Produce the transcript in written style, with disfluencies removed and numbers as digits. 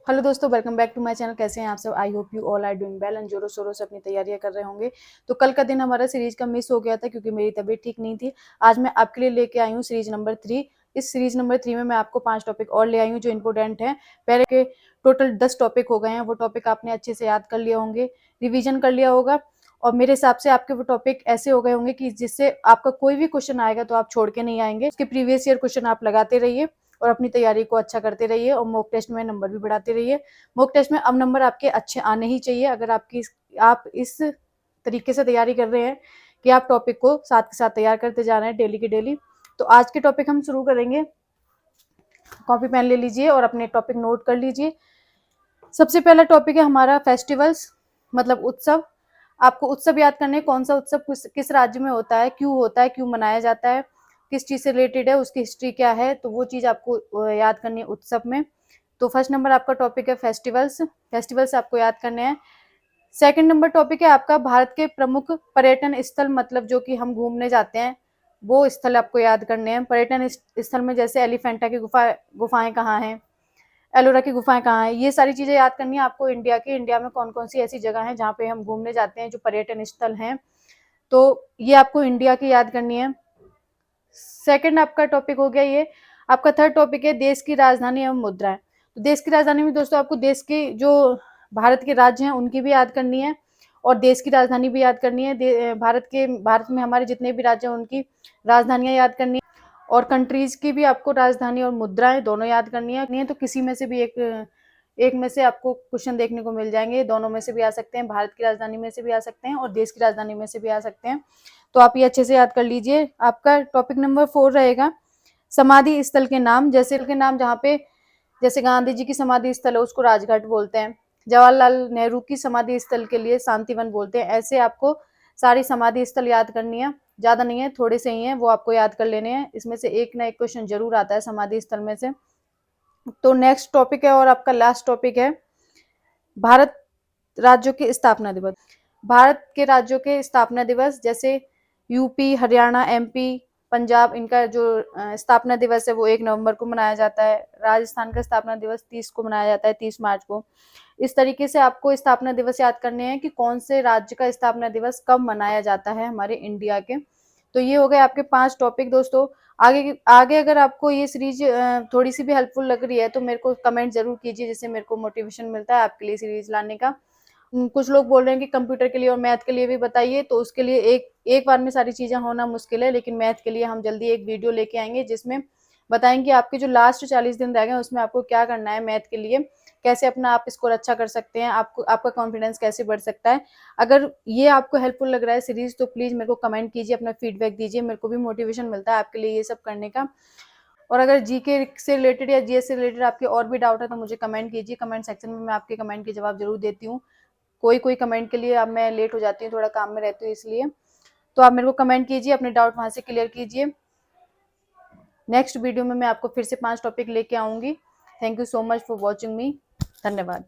Hello दोस्तों, welcome back to my channel. कैसे हैं आप सब? I hope you all are doing well and जोरों शोरों से अपनी तैयारियां कर रहे होंगे। तो कल का दिन हमारा सीरीज का मिस हो गया था क्योंकि मेरी तबीयत ठीक नहीं थी। आज मैं आपके लिए लेके आई हूँ सीरीज नंबर 3। इस सीरीज नंबर 3 में मैं आपको 5 टॉपिक और ले आई हूँ जो इंपॉर्टेंट है। पहले के टोटल 10 टॉपिक हो गए हैं, वो टॉपिक आपने अच्छे से याद कर लिया होंगे, रिविजन कर लिया होगा। और मेरे हिसाब से आपके वो टॉपिक ऐसे हो गए होंगे कि जिससे आपका कोई भी क्वेश्चन आएगा तो आप छोड़ के नहीं आएंगे। उसके प्रीवियस ईयर क्वेश्चन आप लगाते रहिए और अपनी तैयारी को अच्छा करते रहिए और मॉक टेस्ट में नंबर भी बढ़ाते रहिए। मॉक टेस्ट में अब नंबर आपके अच्छे आने ही चाहिए अगर आप इस तरीके से तैयारी कर रहे हैं कि आप टॉपिक को साथ के साथ तैयार करते जा रहे हैं डेली की डेली। तो आज के टॉपिक हम शुरू करेंगे। कॉपी पेन ले लीजिए और अपने टॉपिक नोट कर लीजिए। सबसे पहला टॉपिक है हमारा फेस्टिवल्स, मतलब उत्सव। आपको उत्सव याद करने, कौन सा उत्सव किस राज्य में होता है, क्यों मनाया जाता है, किस चीज से रिलेटेड है, उसकी हिस्ट्री क्या है, तो वो चीज आपको याद करनी है उत्सव में। तो फर्स्ट नंबर आपका टॉपिक है फेस्टिवल्स। फेस्टिवल्स आपको याद करने हैं। सेकंड नंबर टॉपिक है आपका भारत के प्रमुख पर्यटन स्थल, मतलब जो कि हम घूमने जाते हैं वो स्थल आपको याद करने हैं। पर्यटन स्थल में जैसे एलिफेंटा की गुफाएं कहाँ हैं, एलोरा की गुफाएं कहाँ हैं, ये सारी चीजें याद करनी है आपको। इंडिया में कौन कौन सी ऐसी जगह है जहाँ पे हम घूमने जाते हैं जो पर्यटन स्थल हैं, तो ये आपको इंडिया की याद करनी है। सेकंड आपका टॉपिक हो गया ये। आपका थर्ड टॉपिक है देश की राजधानी एवं मुद्राएं। तो देश की राजधानी में दोस्तों आपको देश के जो भारत के राज्य हैं उनकी भी याद करनी है और देश की राजधानी भी याद करनी है। भारत में हमारे जितने भी राज्य हैं उनकी राजधानियां याद करनी है और कंट्रीज की भी आपको राजधानी और मुद्राएं दोनों याद करनी है। तो किसी में से भी एक में से आपको क्वेश्चन देखने को मिल जाएंगे, दोनों में से भी आ सकते हैं, भारत की राजधानी में से भी आ सकते हैं और देश की राजधानी में से भी आ सकते हैं। तो आप ये अच्छे से याद कर लीजिए। आपका टॉपिक नंबर 4 रहेगा समाधि स्थल के नाम। जहाँ पे जैसे गांधी जी की समाधि स्थल है उसको राजघाट बोलते हैं, जवाहरलाल नेहरू की समाधि स्थल के लिए शांतिवन बोलते हैं। ऐसे आपको सारी समाधि स्थल याद करनी है, ज्यादा नहीं है, थोड़े से ही है, वो आपको याद कर लेने हैं। इसमें से एक ना एक क्वेश्चन जरूर आता है समाधि स्थल में से। तो नेक्स्ट टॉपिक है और आपका लास्ट टॉपिक है भारत राज्यों के स्थापना दिवस। भारत के राज्यों के स्थापना दिवस जैसे यूपी, हरियाणा, एमपी, पंजाब, इनका जो स्थापना दिवस है वो 1 नवंबर को मनाया जाता है। राजस्थान का स्थापना दिवस 30 को मनाया जाता है, 30 मार्च को। इस तरीके से आपको स्थापना दिवस याद करने हैं कि कौन से राज्य का स्थापना दिवस कब मनाया जाता है हमारे इंडिया के। तो ये हो गए आपके 5 टॉपिक दोस्तों। आगे आगे अगर आपको ये सीरीज थोड़ी सी भी हेल्पफुल लग रही है तो मेरे को कमेंट जरूर कीजिए, जिससे मेरे को मोटिवेशन मिलता है आपके लिए सीरीज लाने का। कुछ लोग बोल रहे हैं कि कंप्यूटर के लिए और मैथ के लिए भी बताइए, तो उसके लिए एक बार में सारी चीजें होना मुश्किल है, लेकिन मैथ के लिए हम जल्दी एक वीडियो लेके आएंगे जिसमें बताएंगे आपके जो लास्ट 40 दिन रह गए उसमें आपको क्या करना है मैथ के लिए, कैसे अपना आप स्कोर अच्छा कर सकते हैं, आपका कॉन्फिडेंस कैसे बढ़ सकता है। अगर ये आपको हेल्पफुल लग रहा है सीरीज तो प्लीज मेरे को कमेंट कीजिए, अपना फीडबैक दीजिए, मेरे को भी मोटिवेशन मिलता है आपके लिए ये सब करने का। और अगर जीके से रिलेटेड या जीएस से रिलेटेड आपके और भी डाउट है तो मुझे कमेंट कीजिए, कमेंट सेक्शन में मैं आपके कमेंट के जवाब जरूर देती हूँ। कोई कमेंट के लिए अब मैं लेट हो जाती हूँ, थोड़ा काम में रहती हूँ इसलिए। तो आप मेरे को कमेंट कीजिए, अपने डाउट वहां से क्लियर कीजिए। नेक्स्ट वीडियो में मैं आपको फिर से 5 टॉपिक लेके आऊंगी। Thank you so much for watching मी। धन्यवाद।